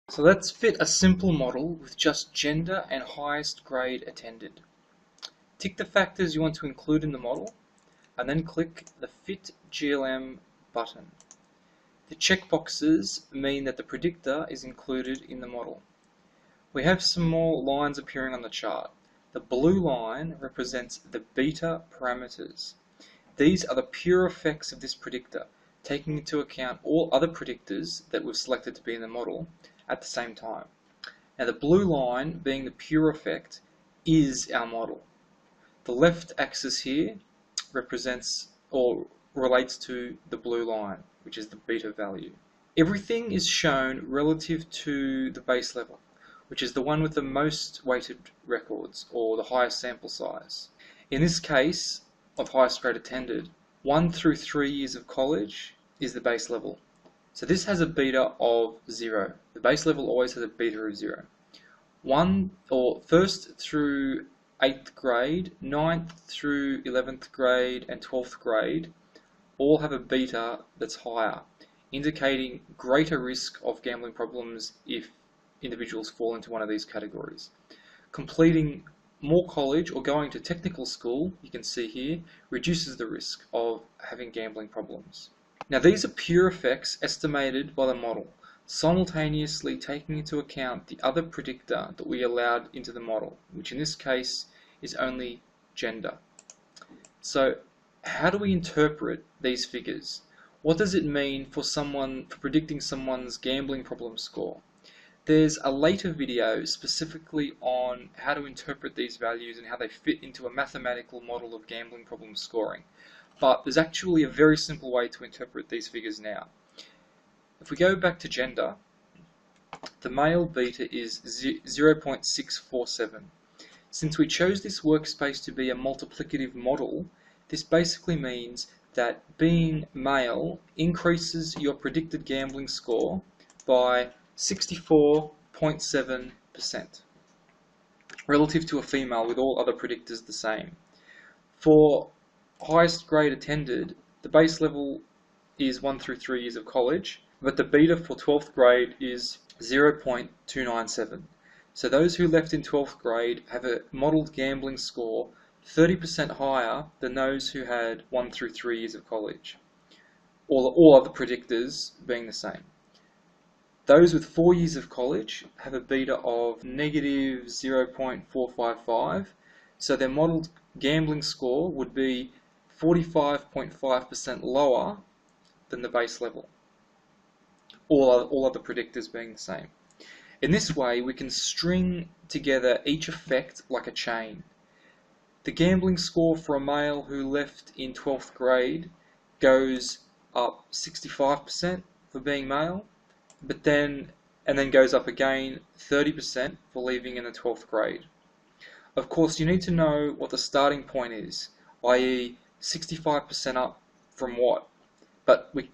So let's fit a simple model with just gender and highest grade attended. Tick the factors you want to include in the model, and then click the Fit GLM button. The checkboxes mean that the predictor is included in the model. We have some more lines appearing on the chart. The blue line represents the beta parameters. These are the pure effects of this predictor, taking into account all other predictors that we've selected to be in the model at the same time. Now the blue line, being the pure effect, is our model. The left axis here represents or relates to the blue line, which is the beta value. Everything is shown relative to the base level, which is the one with the most weighted records or the highest sample size. In this case of highest grade attended, 1 through 3 years of college is the base level. So this has a beta of 0. The base level always has a beta of 0. 1st through 8th grade, 9th through 11th grade, and 12th grade all have a beta that's higher, indicating greater risk of gambling problems if individuals fall into one of these categories. Completing more college or going to technical school, you can see here, reduces the risk of having gambling problems. Now these are pure effects estimated by the model, simultaneously taking into account the other predictor that we allowed into the model, which in this case is only gender. So how do we interpret these figures? What does it mean for predicting someone's gambling problem score? There's a later video specifically on how to interpret these values and how they fit into a mathematical model of gambling problem scoring. But there's actually a very simple way to interpret these figures now. If we go back to gender, the male beta is 0.647. Since we chose this workspace to be a multiplicative model, this basically means that being male increases your predicted gambling score by 64.7% relative to a female with all other predictors the same. For highest grade attended, the base level is 1 through 3 years of college, but the beta for 12th grade is 0.297. So those who left in 12th grade have a modelled gambling score 30% higher than those who had 1 through 3 years of college, all other predictors being the same. Those with 4 years of college have a beta of negative 0.455, so their modelled gambling score would be 45.5% lower than the base level, all other predictors being the same. In this way, we can string together each effect like a chain. The gambling score for a male who left in 12th grade goes up 65% for being male, and then goes up again 30% for leaving in the 12th grade. Of course, you need to know what the starting point is, i.e. 65% up from what, but we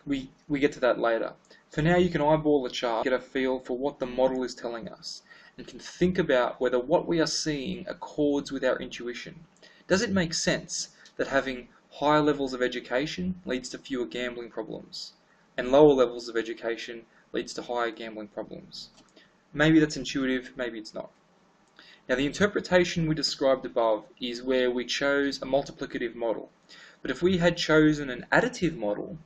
get to that later. For now, you can eyeball the chart, get a feel for what the model is telling us, and can think about whether what we are seeing accords with our intuition. Does it make sense that having higher levels of education leads to fewer gambling problems, and lower levels of education leads to higher gambling problems? Maybe that's intuitive, maybe it's not. Now the interpretation we described above is where we chose a multiplicative model. But if we had chosen an additive model,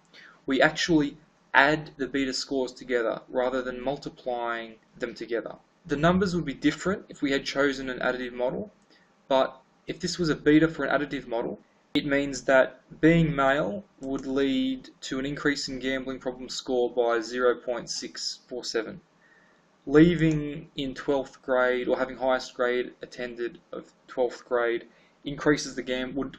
we actually add the beta scores together rather than multiplying them together. The numbers would be different if we had chosen an additive model, but if this was a beta for an additive model, it means that being male would lead to an increase in gambling problem score by 0.647. Leaving in 12th grade or having highest grade attended of 12th grade would increase the gambling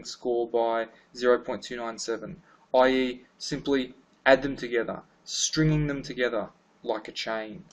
score by 0.297, i.e. simply add them together, stringing them together like a chain.